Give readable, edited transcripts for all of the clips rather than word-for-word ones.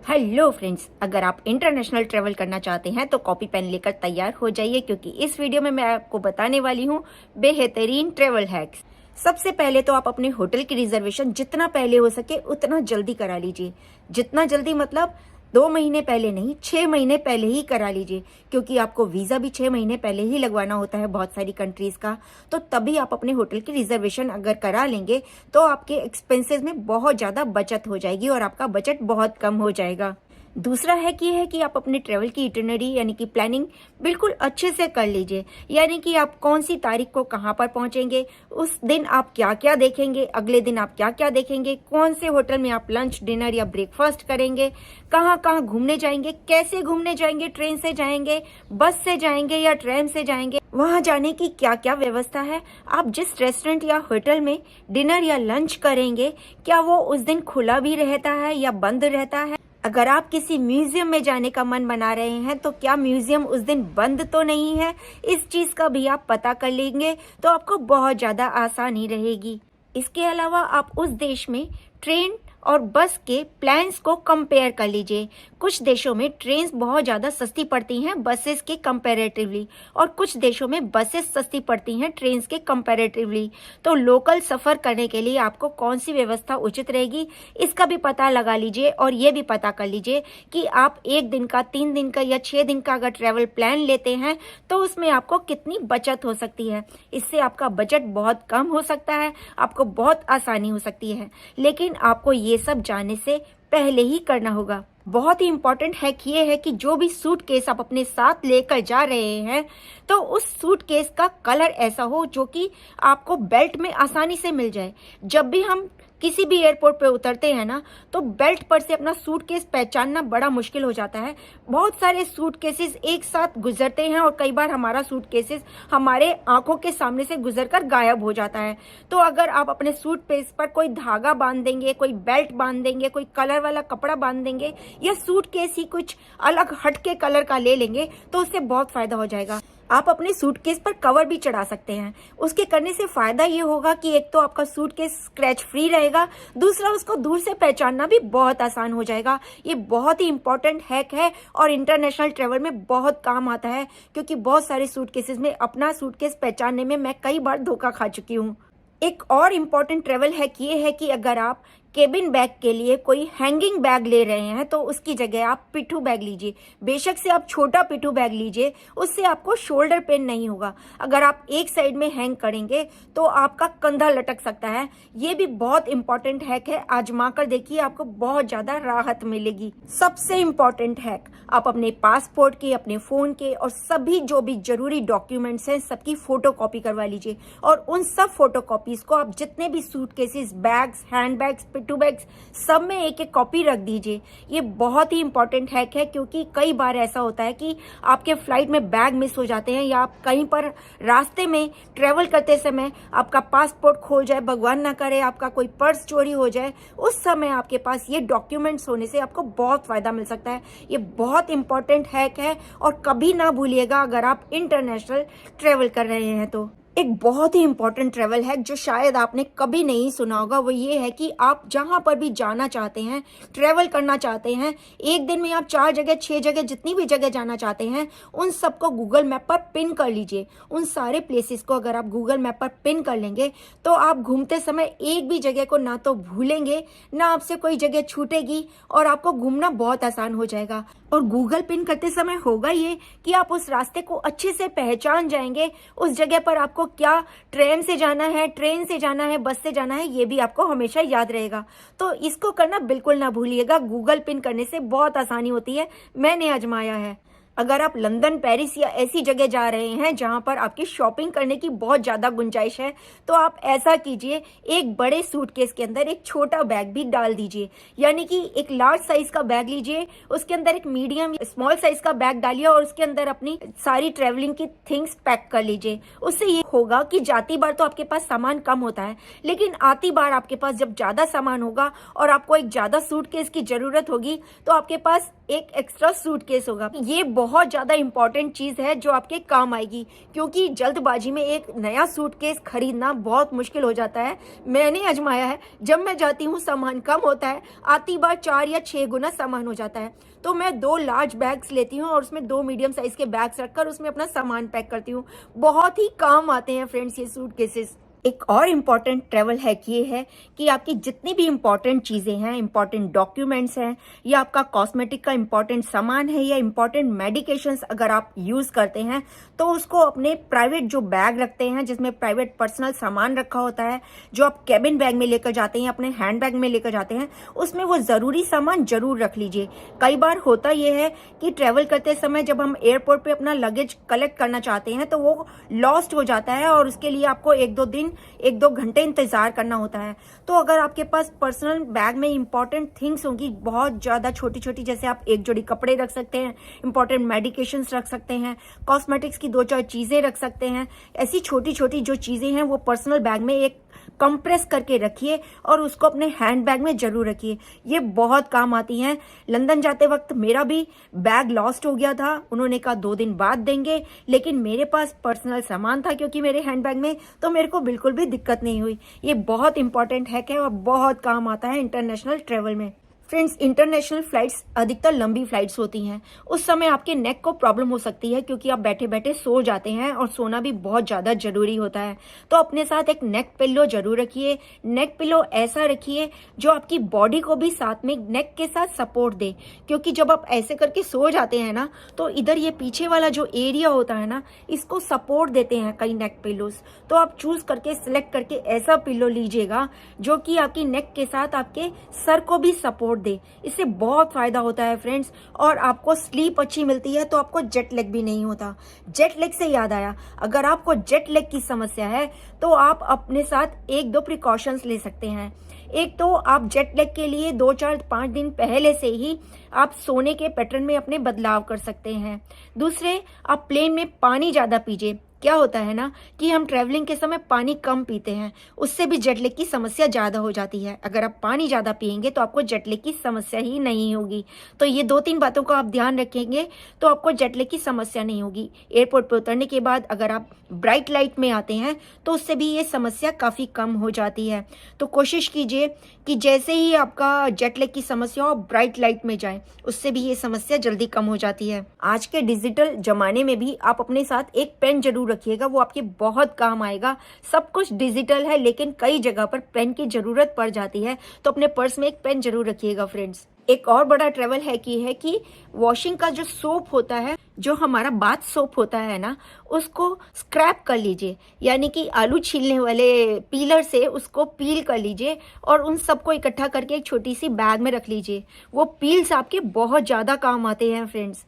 Hello friends, अगर आप international travel करना चाहते हैं तो कॉपी पेन लेकर तैयार हो जाइए, क्योंकि इस वीडियो में मैं आपको बताने वाली हूँ बेहतरीन ट्रैवल हैक्स। सबसे पहले तो आप अपने होटल की रिजर्वेशन जितना पहले हो सके उतना जल्दी करा लीजिए। जितना जल्दी मतलब 2 महीने पहले नहीं, 6 महीने पहले ही करा लीजिए, क्योंकि आपको वीज़ा भी 6 महीने पहले ही लगवाना होता है बहुत सारी कंट्रीज़ का। तो तभी आप अपने होटल की रिजर्वेशन अगर करा लेंगे तो आपके एक्सपेंसेस में बहुत ज़्यादा बचत हो जाएगी और आपका बजट बहुत कम हो जाएगा। दूसरा हैक ये है कि आप अपने ट्रैवल की इटिनरी यानी कि प्लानिंग बिल्कुल अच्छे से कर लीजिए। यानी कि आप कौन सी तारीख को कहाँ पर पहुंचेंगे, उस दिन आप क्या क्या देखेंगे, अगले दिन आप क्या क्या देखेंगे, कौन से होटल में आप लंच डिनर या ब्रेकफास्ट करेंगे, कहाँ कहाँ घूमने जाएंगे, कैसे घूमने जाएंगे, ट्रेन से जाएंगे, बस से जाएंगे या ट्रेन से जाएंगे, वहां जाने की क्या क्या व्यवस्था है, आप जिस रेस्टोरेंट या होटल में डिनर या लंच करेंगे क्या वो उस दिन खुला भी रहता है या बंद रहता है। अगर आप किसी म्यूजियम में जाने का मन बना रहे हैं तो क्या म्यूजियम उस दिन बंद तो नहीं है, इस चीज का भी आप पता कर लेंगे तो आपको बहुत ज्यादा आसानी रहेगी। इसके अलावा आप उस देश में ट्रेन और बस के प्लान्स को कंपेयर कर लीजिए। कुछ देशों में ट्रेन्स बहुत ज़्यादा सस्ती पड़ती हैं बसेस के कंपैरेटिवली, और कुछ देशों में बसेस सस्ती पड़ती हैं ट्रेन्स के कंपैरेटिवली। तो लोकल सफ़र करने के लिए आपको कौन सी व्यवस्था उचित रहेगी इसका भी पता लगा लीजिए, और ये भी पता कर लीजिए कि आप 1 दिन का, 3 दिन का या 6 दिन का अगर ट्रैवल प्लान लेते हैं तो उसमें आपको कितनी बचत हो सकती है। इससे आपका बजट बहुत कम हो सकता है, आपको बहुत आसानी हो सकती है, लेकिन आपको ये सब जानने से पहले ही करना होगा। बहुत ही इंपॉर्टेंट हैक ये है कि जो भी सूटकेस आप अपने साथ लेकर जा रहे हैं तो उस सूटकेस का कलर ऐसा हो जो कि आपको बेल्ट में आसानी से मिल जाए। जब भी हम किसी भी एयरपोर्ट पे उतरते हैं ना, तो बेल्ट पर से अपना सूटकेस पहचानना बड़ा मुश्किल हो जाता है। बहुत सारे सूटकेसेस एक साथ गुजरते हैं और कई बार हमारा सूटकेसेस हमारे आंखों के सामने से गुजरकर गायब हो जाता है। तो अगर आप अपने सूटकेस पर कोई धागा बांध देंगे, कोई बेल्ट बांध देंगे, कोई कलर वाला कपड़ा बांध देंगे या सूटकेस ही कुछ अलग हटके कलर का ले लेंगे तो उससे बहुत फायदा हो जाएगा। आप अपने सूटकेस पर कवर भी चढ़ा सकते हैं। उसके करने से फायदा ये होगा कि एक तो आपका सूटकेस स्क्रैच फ्री रहेगा, दूसरा उसको दूर से पहचानना भी बहुत आसान हो जाएगा। ये बहुत ही इंपॉर्टेंट हैक है और इंटरनेशनल ट्रैवल में बहुत काम आता है, क्योंकि बहुत सारे सूटकेसेस में अपना सूटकेस पहचानने में मैं कई बार धोखा खा चुकी हूँ। एक और इम्पॉर्टेंट ट्रैवल हैक ये है कि अगर आप केबिन बैग के लिए कोई हैंगिंग बैग ले रहे हैं तो उसकी जगह आप पिट्ठू बैग लीजिए। बेशक से आप छोटा पिट्ठू बैग लीजिए, उससे आपको शोल्डर पेन नहीं होगा। अगर आप एक साइड में हैंग करेंगे तो आपका कंधा लटक सकता है। ये भी बहुत इंपॉर्टेंट हैक है, आजमा कर देखिए, आपको बहुत ज्यादा राहत मिलेगी। सबसे इम्पॉर्टेंट हैक, आप अपने पासपोर्ट के, अपने फोन के और सभी जो भी जरूरी डॉक्यूमेंट्स हैं सबकी फोटो कॉपी करवा लीजिए, और उन सब फोटो कॉपीज को आप जितने भी सूटकेसेस, बैग्स, हैंड बैग्स, पिट्ठू बैग्स, सब में एक एक कॉपी रख दीजिए। ये बहुत ही इंपॉर्टेंट हैक है, क्योंकि कई बार ऐसा होता है कि आपके फ्लाइट में बैग मिस हो जाते हैं या आप कहीं पर रास्ते में ट्रेवल करते समय आपका पासपोर्ट खो जाए, भगवान ना करे आपका कोई पर्स चोरी हो जाए, उस समय आपके पास ये डॉक्यूमेंट्स होने से आपको बहुत फायदा मिल सकता है। ये बहुत इंपॉर्टेंट हैक है और कभी ना भूलिएगा अगर आप इंटरनेशनल ट्रेवल कर रहे हैं तो। एक बहुत ही इंपॉर्टेंट ट्रैवल हैक जो शायद आपने कभी नहीं सुना होगा वो ये है कि आप जहां पर भी जाना चाहते हैं, ट्रैवल करना चाहते हैं, एक दिन में आप 4 जगह 6 जगह जितनी भी जगह जाना चाहते हैं उन सबको गूगल मैप पर पिन कर लीजिए। उन सारे प्लेसेस को अगर आप गूगल मैप पर पिन कर लेंगे तो आप घूमते समय एक भी जगह को ना तो भूलेंगे, ना आपसे कोई जगह छूटेगी, और आपको घूमना बहुत आसान हो जाएगा। और गूगल पिन करते समय होगा ये कि आप उस रास्ते को अच्छे से पहचान जाएंगे। उस जगह पर आपको क्या ट्रेन से जाना है, ट्रेन से जाना है, बस से जाना है, ये भी आपको हमेशा याद रहेगा। तो इसको करना बिल्कुल ना भूलिएगा। गूगल पिन करने से बहुत आसानी होती है, मैंने आजमाया है। अगर आप लंदन, पेरिस या ऐसी जगह जा रहे हैं जहां पर आपकी शॉपिंग करने की बहुत ज्यादा गुंजाइश है तो आप ऐसा कीजिए, एक बड़े सूटकेस के अंदर एक छोटा बैग भी डाल दीजिए। यानी कि एक लार्ज साइज का बैग लीजिए, उसके अंदर एक मीडियम स्मॉल साइज का बैग डालिए और उसके अंदर अपनी सारी ट्रेवलिंग की थिंग्स पैक कर लीजिए। उससे ये होगा कि जाती बार तो आपके पास सामान कम होता है, लेकिन आती बार आपके पास जब ज्यादा सामान होगा और आपको एक ज्यादा सूटकेस की जरूरत होगी तो आपके पास एक एक्स्ट्रा सूटकेस होगा। ये बहुत ज़्यादा इम्पॉर्टेंट चीज़ है जो आपके काम आएगी, क्योंकि जल्दबाजी में एक नया सूटकेस खरीदना बहुत मुश्किल हो जाता है। मैंने आजमाया है, जब मैं जाती हूँ सामान कम होता है, आती बार 4 या 6 गुना सामान हो जाता है। तो मैं 2 लार्ज बैग्स लेती हूँ और उसमें 2 मीडियम साइज़ के बैग्स रखकर उसमें अपना सामान पैक करती हूँ। बहुत ही काम आते हैं फ्रेंड्स ये सूटकेसेस। एक और इम्पॉर्टेंट ट्रैवल हैक ये है कि आपकी जितनी भी इम्पॉर्टेंट चीज़ें हैं, इम्पॉर्टेंट डॉक्यूमेंट्स हैं, या आपका कॉस्मेटिक का इम्पॉर्टेंट सामान है, या इम्पॉर्टेंट मेडिकेशंस अगर आप यूज़ करते हैं, तो उसको अपने प्राइवेट जो बैग रखते हैं जिसमें प्राइवेट पर्सनल सामान रखा होता है, जो आप कैबिन बैग में लेकर जाते हैं, अपने हैंड बैग में लेकर जाते हैं, उसमें वो ज़रूरी सामान जरूर रख लीजिए। कई बार होता ये है कि ट्रैवल करते समय जब हम एयरपोर्ट पे अपना लगेज कलेक्ट करना चाहते हैं तो वो लॉस्ट हो जाता है और उसके लिए आपको 1-2 घंटे इंतजार करना होता है। तो अगर आपके पास पर्सनल बैग में इंपॉर्टेंट थिंग्स होंगी, बहुत ज्यादा छोटी छोटी, जैसे आप एक जोड़ी कपड़े रख सकते हैं, इंपॉर्टेंट मेडिकेशंस रख सकते हैं, कॉस्मेटिक्स की 2-4 चीजें रख सकते हैं, ऐसी छोटी छोटी जो चीजें हैं वो पर्सनल बैग में एक कंप्रेस करके रखिए और उसको अपने हैंड बैग में जरूर रखिए। ये बहुत काम आती हैं। लंदन जाते वक्त मेरा भी बैग लॉस्ट हो गया था, उन्होंने कहा 2 दिन बाद देंगे, लेकिन मेरे पास पर्सनल सामान था क्योंकि मेरे हैंड बैग में, तो मेरे को बिल्कुल भी दिक्कत नहीं हुई। ये बहुत इंपॉर्टेंट है और बहुत काम आता है इंटरनेशनल ट्रेवल में। फ्रेंड्स, इंटरनेशनल फ्लाइट्स अधिकतर लंबी फ्लाइट्स होती हैं। उस समय आपके नेक को प्रॉब्लम हो सकती है क्योंकि आप बैठे बैठे सो जाते हैं और सोना भी बहुत ज़्यादा जरूरी होता है। तो अपने साथ एक नेक पिल्लो जरूर रखिए। नेक पिल्लो ऐसा रखिए जो आपकी बॉडी को भी साथ में नेक के साथ सपोर्ट दे, क्योंकि जब आप ऐसे करके सो जाते हैं ना, तो इधर ये पीछे वाला जो एरिया होता है ना, इसको सपोर्ट देते हैं कई नेक पिल्लोज। तो आप चूज करके सिलेक्ट करके ऐसा पिल्लो लीजिएगा जो कि आपकी नेक के साथ आपके सर को भी सपोर्ट दे। इससे बहुत फायदा होता है फ्रेंड्स, और आपको स्लीप अच्छी मिलती है, तो आपको जेट लैग भी नहीं होता। जेट लैग से याद आया, अगर आपको जेट लैग की समस्या है तो आप अपने साथ 1-2 प्रिकॉशंस ले सकते हैं। एक तो आप जेट लैग के लिए 2-4-5 दिन पहले से ही आप सोने के पैटर्न में अपने बदलाव कर सकते हैं। दूसरे, आप प्लेन में पानी ज्यादा पीजिए। क्या होता है ना कि हम ट्रैवलिंग के समय पानी कम पीते हैं, उससे भी जेट लैग की समस्या ज़्यादा हो जाती है। अगर आप पानी ज़्यादा पिएंगे तो आपको जेट लैग की समस्या ही नहीं होगी। तो ये 2-3 बातों को आप ध्यान रखेंगे तो आपको जेट लैग की समस्या नहीं होगी। एयरपोर्ट पर उतरने के बाद अगर आप ब्राइट लाइट में आते हैं तो उससे भी ये समस्या काफ़ी कम हो जाती है। तो कोशिश कीजिए कि जैसे ही आपका जेट लैग की समस्या हो, ब्राइट लाइट में जाए, उससे भी ये समस्या जल्दी कम हो जाती है। आज के डिजिटल जमाने में भी आप अपने साथ एक पेन जरूर रखिएगा, वो आपके बहुत काम आएगा। सब कुछ डिजिटल है लेकिन कई जगह पर पेन की जरूरत पड़ जाती है, तो अपने पर्स में एक पेन जरूर रखिएगा फ्रेंड्स। एक और बड़ा ट्रैवल हैक ये है कि वॉशिंग का जो सोप होता है, जो हमारा बाथ सोप होता है ना, उसको स्क्रैप कर लीजिए, यानी कि आलू छीलने वाले पीलर से उसको पील कर लीजिए और उन सबको इकट्ठा करके एक छोटी सी बैग में रख लीजिए। वो पील्स आपके बहुत ज्यादा काम आते हैं फ्रेंड्स।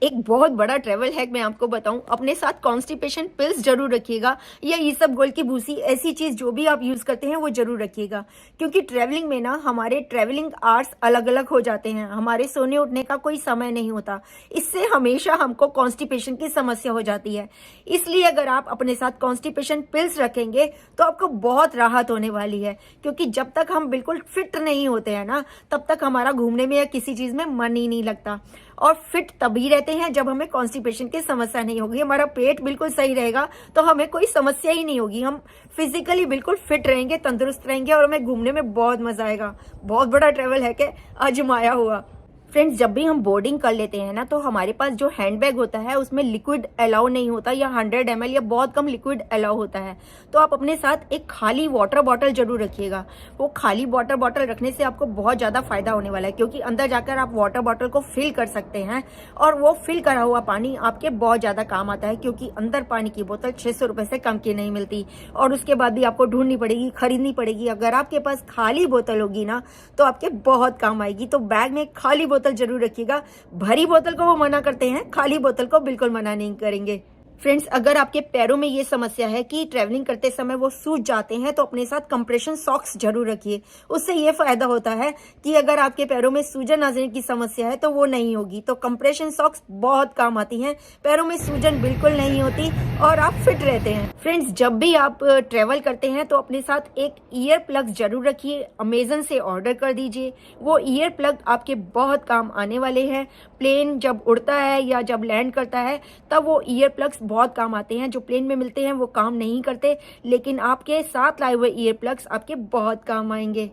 एक बहुत बड़ा ट्रैवल हैक मैं आपको बताऊं, अपने साथ कॉन्स्टिपेशन पिल्स जरूर रखिएगा, या इसबगोल की भूसी, ऐसी चीज जो भी आप यूज करते हैं वो जरूर रखिएगा। क्योंकि ट्रैवलिंग में ना हमारे ट्रैवलिंग आवर्स अलग अलग हो जाते हैं, हमारे सोने उठने का कोई समय नहीं होता। इससे हमेशा हमको कॉन्स्टिपेशन की समस्या हो जाती है। इसलिए अगर आप अपने साथ कॉन्स्टिपेशन पिल्स रखेंगे तो आपको बहुत राहत होने वाली है, क्योंकि जब तक हम बिल्कुल फिट नहीं होते हैं ना, तब तक हमारा घूमने में या किसी चीज में मन ही नहीं लगता। और फिट तभी रहते हैं जब हमें कॉन्स्टिपेशन की समस्या नहीं होगी, हमारा पेट बिल्कुल सही रहेगा तो हमें कोई समस्या ही नहीं होगी। हम फिजिकली बिल्कुल फिट रहेंगे, तंदुरुस्त रहेंगे और हमें घूमने में बहुत मजा आएगा। बहुत बड़ा ट्रैवल है कि आजमाया हुआ। फ्रेंड्स, जब भी हम बोर्डिंग कर लेते हैं ना, तो हमारे पास जो हैंडबैग होता है उसमें लिक्विड अलाउ नहीं होता, या 100 ml या बहुत कम लिक्विड अलाउ होता है। तो आप अपने साथ एक खाली वाटर बॉटल जरूर रखिएगा। वो खाली वाटर बॉटल रखने से आपको बहुत ज्यादा फायदा होने वाला है, क्योंकि अंदर जाकर आप वाटर बॉटल को फिल कर सकते हैं और वो फिल करा हुआ पानी आपके बहुत ज्यादा काम आता है, क्योंकि अंदर पानी की बोतल 600 रुपए से कम की नहीं मिलती और उसके बाद भी आपको ढूंढनी पड़ेगी, खरीदनी पड़ेगी। अगर आपके पास खाली बोतल होगी ना तो आपके बहुत काम आएगी। तो बैग में खाली बोतल जरूर रखिएगा। भरी बोतल को वो मना करते हैं, खाली बोतल को बिल्कुल मना नहीं करेंगे। फ्रेंड्स, अगर आपके पैरों में ये समस्या है कि ट्रैवलिंग करते समय वो सूज जाते हैं तो अपने साथ कंप्रेशन सॉक्स जरूर रखिए। उससे ये फायदा होता है कि अगर आपके पैरों में सूजन आने की समस्या है तो वो नहीं होगी। तो कंप्रेशन सॉक्स बहुत काम आती हैं, पैरों में सूजन बिल्कुल नहीं होती और आप फिट रहते हैं। फ्रेंड्स, जब भी आप ट्रैवल करते हैं तो अपने साथ एक ईयर प्लग जरूर रखिए। अमेजन से ऑर्डर कर दीजिए, वो ईयर प्लग आपके बहुत काम आने वाले हैं। प्लेन जब उड़ता है या जब लैंड करता है तब वो ईयर प्लग्स बहुत काम आते हैं। जो प्लेन में मिलते हैं वो काम नहीं करते, लेकिन आपके साथ लाए हुए ईयर प्लग्स आपके बहुत काम आएंगे।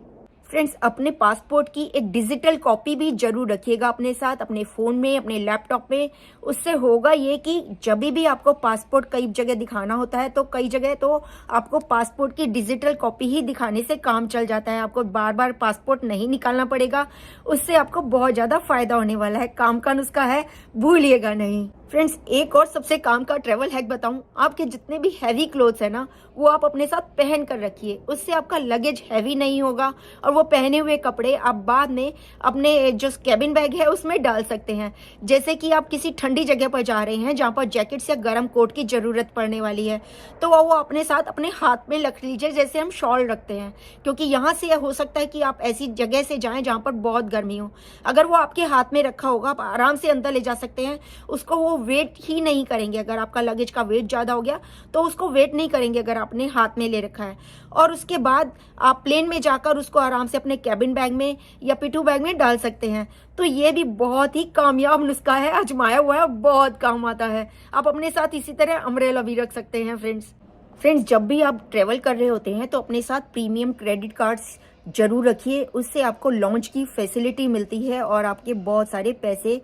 फ्रेंड्स, अपने पासपोर्ट की एक डिजिटल कॉपी भी जरूर रखिएगा अपने साथ, अपने फ़ोन में, अपने लैपटॉप में। उससे होगा ये कि जब भी आपको पासपोर्ट कई जगह दिखाना होता है तो कई जगह तो आपको पासपोर्ट की डिजिटल कॉपी ही दिखाने से काम चल जाता है। आपको बार बार पासपोर्ट नहीं निकालना पड़ेगा। उससे आपको बहुत ज़्यादा फायदा होने वाला है। काम का नुस्खा है, भूलिएगा नहीं। फ्रेंड्स, एक और सबसे काम का ट्रैवल हैक बताऊं। आपके जितने भी हैवी क्लोथ्स है ना, वो आप अपने साथ पहन कर रखिए। उससे आपका लगेज हैवी नहीं होगा और वो पहने हुए कपड़े आप बाद में अपने जो कैबिन बैग है उसमें डाल सकते हैं। जैसे कि आप किसी ठंडी जगह पर जा रहे हैं जहां पर जैकेट्स या गर्म कोट की जरूरत पड़ने वाली है, तो वो अपने साथ अपने हाथ में रख लीजिए, जैसे हम शॉल रखते हैं। क्योंकि यहाँ से हो सकता है कि आप ऐसी जगह से जाएं जहां पर बहुत गर्मी हो। अगर वो आपके हाथ में रखा होगा, आप आराम से अंदर ले जा सकते हैं। उसको वो वेट ही नहीं करेंगे। अगर आपका लगेज का वेट ज्यादा हो गया तो उसको वेट नहीं करेंगे अगर आपने हाथ में ले रखा है। और उसके बाद आप प्लेन में जाकर उसको आराम से अपने कैबिन बैग में या पिट्ठू बैग में डाल सकते हैं। तो ये भी बहुत ही कामयाब नुस्खा है, आजमाया हुआ है, बहुत काम आता है। आप अपने साथ इसी तरह अम्ब्रेला भी रख सकते हैं। फ्रेंड्स, जब भी आप ट्रेवल कर रहे होते हैं तो अपने साथ प्रीमियम क्रेडिट कार्ड्स जरूर रखिए। उससे आपको लॉन्च की फैसिलिटी मिलती है और आपके बहुत सारे पैसे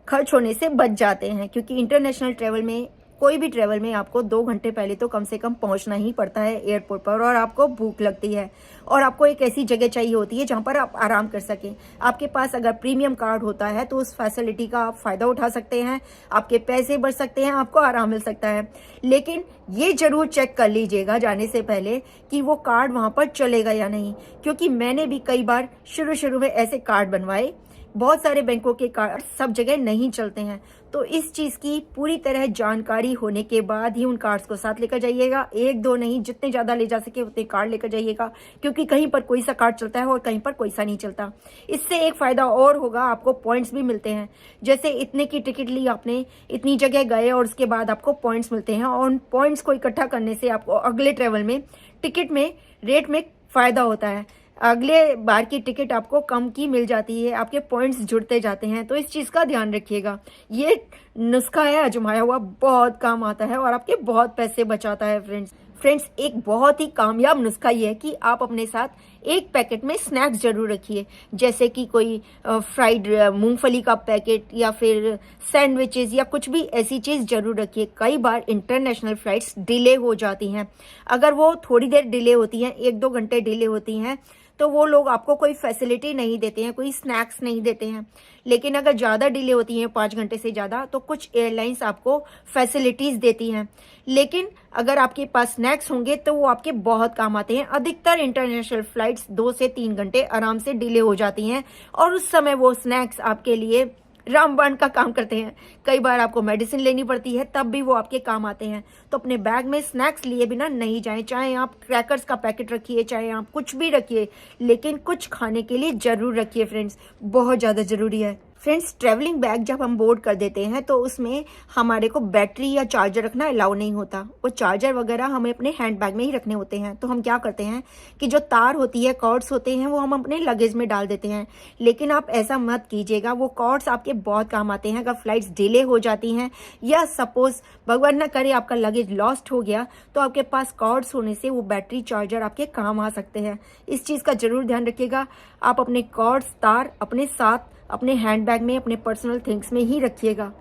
खर्च होने से बच जाते हैं। क्योंकि इंटरनेशनल ट्रैवल में, कोई भी ट्रैवल में आपको 2 घंटे पहले तो कम से कम पहुंचना ही पड़ता है एयरपोर्ट पर, और आपको भूख लगती है और आपको एक ऐसी जगह चाहिए होती है जहां पर आप आराम कर सकें। आपके पास अगर प्रीमियम कार्ड होता है तो उस फैसिलिटी का आप फायदा उठा सकते हैं, आपके पैसे बच सकते हैं, आपको आराम मिल सकता है। लेकिन ये जरूर चेक कर लीजिएगा जाने से पहले कि वो कार्ड वहां पर चलेगा या नहीं। क्योंकि मैंने भी कई बार शुरू में ऐसे कार्ड बनवाए, बहुत सारे बैंकों के कार्ड सब जगह नहीं चलते हैं। तो इस चीज की पूरी तरह जानकारी होने के बाद ही उन कार्ड्स को साथ लेकर जाइएगा। 1-2 नहीं, जितने ज्यादा ले जा सके उतने कार्ड लेकर जाइएगा। क्योंकि कहीं पर कोई सा कार्ड चलता है और कहीं पर कोई सा नहीं चलता। इससे एक फायदा और होगा, आपको पॉइंट्स भी मिलते हैं। जैसे इतने की टिकट ली आपने, इतनी जगह गए और उसके बाद आपको पॉइंट्स मिलते हैं, और उन पॉइंट्स को इकट्ठा करने से आपको अगले ट्रेवल में टिकट में रेट में फायदा होता है। अगले बार की टिकट आपको कम की मिल जाती है, आपके पॉइंट्स जुड़ते जाते हैं। तो इस चीज का ध्यान रखिएगा। ये नुस्खा है, आजमाया हुआ, बहुत काम आता है और आपके बहुत पैसे बचाता है। फ्रेंड्स, एक बहुत ही कामयाब नुस्खा ये है कि आप अपने साथ एक पैकेट में स्नैक्स जरूर रखिए। जैसे कि कोई फ्राइड मूंगफली का पैकेट या फिर सैंडविचेस या कुछ भी ऐसी चीज जरूर रखिए। कई बार इंटरनेशनल फ्लाइट्स डिले हो जाती हैं। अगर वो थोड़ी देर डिले होती हैं, 1-2 घंटे डिले होती हैं, तो वो लोग आपको कोई फैसिलिटी नहीं देते हैं, कोई स्नैक्स नहीं देते हैं। लेकिन अगर ज़्यादा डिले होती हैं, 5 घंटे से ज़्यादा, तो कुछ एयरलाइंस आपको फैसिलिटीज देती हैं। लेकिन अगर आपके पास स्नैक्स होंगे तो वो आपके बहुत काम आते हैं। अधिकतर इंटरनेशनल फ्लाइट्स 2 से 3 घंटे आराम से डिले हो जाती हैं और उस समय वो स्नैक्स आपके लिए रामबाण का काम करते हैं। कई बार आपको मेडिसिन लेनी पड़ती है, तब भी वो आपके काम आते हैं। तो अपने बैग में स्नैक्स लिए बिना नहीं जाएं। चाहे आप क्रैकर्स का पैकेट रखिए, चाहे आप कुछ भी रखिए, लेकिन कुछ खाने के लिए जरूर रखिए। फ्रेंड्स, बहुत ज़्यादा जरूरी है। फ्रेंड्स, ट्रैवलिंग बैग जब हम बोर्ड कर देते हैं तो उसमें हमारे को बैटरी या चार्जर रखना अलाउ नहीं होता। वो चार्जर वगैरह हमें अपने हैंड बैग में ही रखने होते हैं। तो हम क्या करते हैं कि जो तार होती है, कॉर्ड्स होते हैं, वो हम अपने लगेज में डाल देते हैं। लेकिन आप ऐसा मत कीजिएगा। वो कॉर्ड्स आपके बहुत काम आते हैं। अगर फ्लाइट्स डिले हो जाती हैं या सपोज भगवान न करे आपका लगेज लॉस्ट हो गया, तो आपके पास कॉर्ड्स होने से वो बैटरी चार्जर आपके काम आ सकते हैं। इस चीज़ का जरूर ध्यान रखिएगा। आप अपने कॉर्ड्स, तार अपने साथ अपने हैंडबैग में, अपने पर्सनल थिंग्स में ही रखिएगा।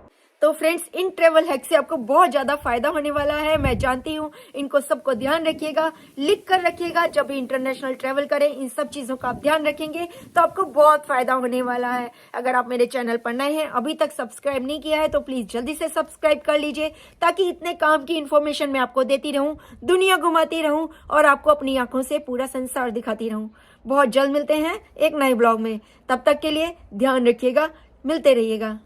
तो फ्रेंड्स, इन ट्रेवल हैक से आपको बहुत ज्यादा फायदा होने वाला है, मैं जानती हूँ। इनको सबको ध्यान रखिएगा, लिख कर रखिएगा। जब भी इंटरनेशनल ट्रेवल करें, इन सब चीजों का आप ध्यान रखेंगे तो आपको बहुत फायदा होने वाला है। अगर आप मेरे चैनल पर नए हैं, अभी तक सब्सक्राइब नहीं किया है, तो प्लीज जल्दी से सब्सक्राइब कर लीजिए, ताकि इतने काम की इन्फॉर्मेशन मैं आपको देती रहूं, दुनिया घुमाती रहूं और आपको अपनी आंखों से पूरा संसार दिखाती रहूं। बहुत जल्द मिलते हैं एक नए ब्लॉग में। तब तक के लिए ध्यान रखिएगा, मिलते रहिएगा।